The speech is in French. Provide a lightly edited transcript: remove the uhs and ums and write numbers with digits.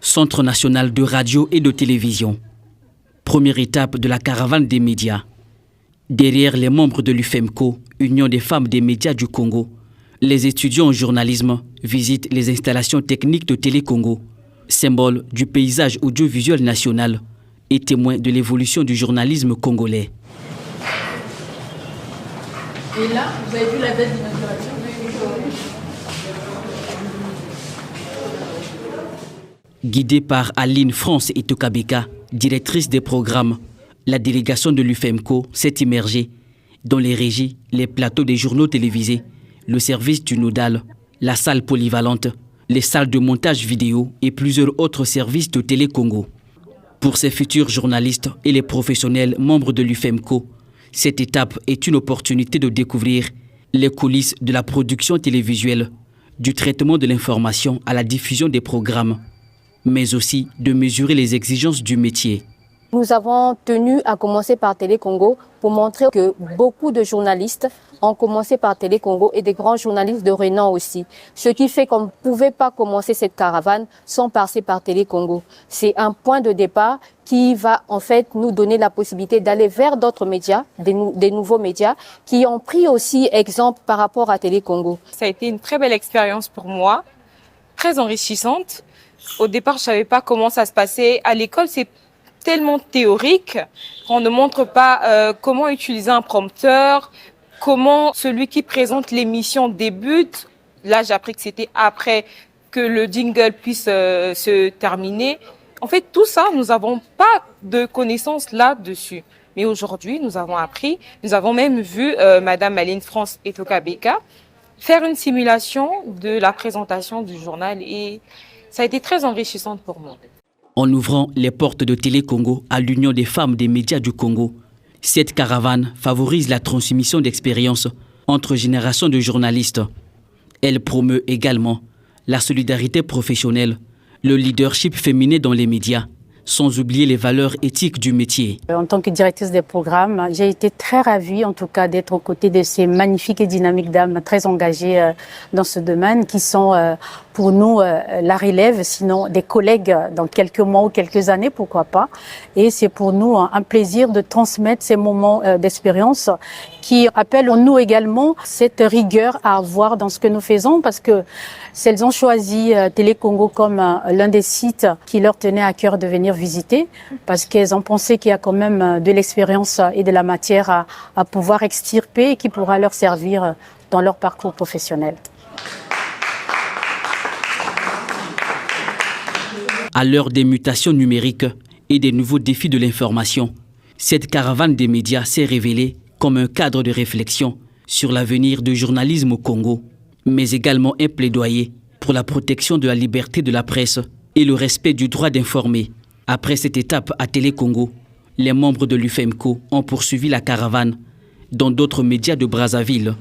Centre national de radio et de télévision. Première étape de la caravane des médias. Derrière les membres de l'UFEMCO, Union des femmes des médias du Congo, les étudiants en journalisme visitent les installations techniques de Télé Congo, symbole du paysage audiovisuel national et témoin de l'évolution du journalisme congolais. Et là, vous avez vu la date d'inauguration? Guidée par Aline France et Tokabeka, directrice des programmes, la délégation de l'UFEMCO s'est immergée dans les régies, les plateaux des journaux télévisés, le service du nodal, la salle polyvalente, les salles de montage vidéo et plusieurs autres services de Télé Congo. Pour ces futurs journalistes et les professionnels membres de l'UFEMCO, cette étape est une opportunité de découvrir les coulisses de la production télévisuelle, du traitement de l'information à la diffusion des programmes, mais aussi de mesurer les exigences du métier. Nous avons tenu à commencer par Télé Congo pour montrer que beaucoup de journalistes ont commencé par Télé Congo et des grands journalistes de renom aussi. Ce qui fait qu'on ne pouvait pas commencer cette caravane sans passer par Télé Congo. C'est un point de départ qui va en fait nous donner la possibilité d'aller vers d'autres médias, des nouveaux médias, qui ont pris aussi exemple par rapport à Télé Congo. Ça a été une très belle expérience pour moi, très enrichissante. Au départ, je savais pas comment ça se passait. À l'école, c'est tellement théorique qu'on ne montre pas comment utiliser un prompteur, comment celui qui présente l'émission débute. Là, j'ai appris que c'était après que le jingle puisse se terminer. En fait, tout ça, nous n'avons pas de connaissances là-dessus. Mais aujourd'hui, nous avons appris, nous avons même vu Madame Aline France et Tokabeka faire une simulation de la présentation du journal et ça a été très enrichissant pour moi. En ouvrant les portes de Télé Congo à l'Union des femmes des médias du Congo, cette caravane favorise la transmission d'expériences entre générations de journalistes. Elle promeut également la solidarité professionnelle, le leadership féminin dans les médias, sans oublier les valeurs éthiques du métier. En tant que directrice des programmes, j'ai été très ravie en tout cas d'être aux côtés de ces magnifiques et dynamiques dames très engagées dans ce domaine qui sont pour nous la relève, sinon des collègues dans quelques mois ou quelques années, pourquoi pas. Et c'est pour nous un plaisir de transmettre ces moments d'expérience qui appellent en nous également cette rigueur à avoir dans ce que nous faisons parce que elles ont choisi Télé Congo comme l'un des sites qui leur tenait à cœur de venir visiter parce qu'elles ont pensé qu'il y a quand même de l'expérience et de la matière à pouvoir extirper et qui pourra leur servir dans leur parcours professionnel. À l'heure des mutations numériques et des nouveaux défis de l'information, cette caravane des médias s'est révélée comme un cadre de réflexion sur l'avenir du journalisme au Congo, mais également un plaidoyer pour la protection de la liberté de la presse et le respect du droit d'informer. Après cette étape à Télé Congo, les membres de l'UFEMCO ont poursuivi la caravane dans d'autres médias de Brazzaville.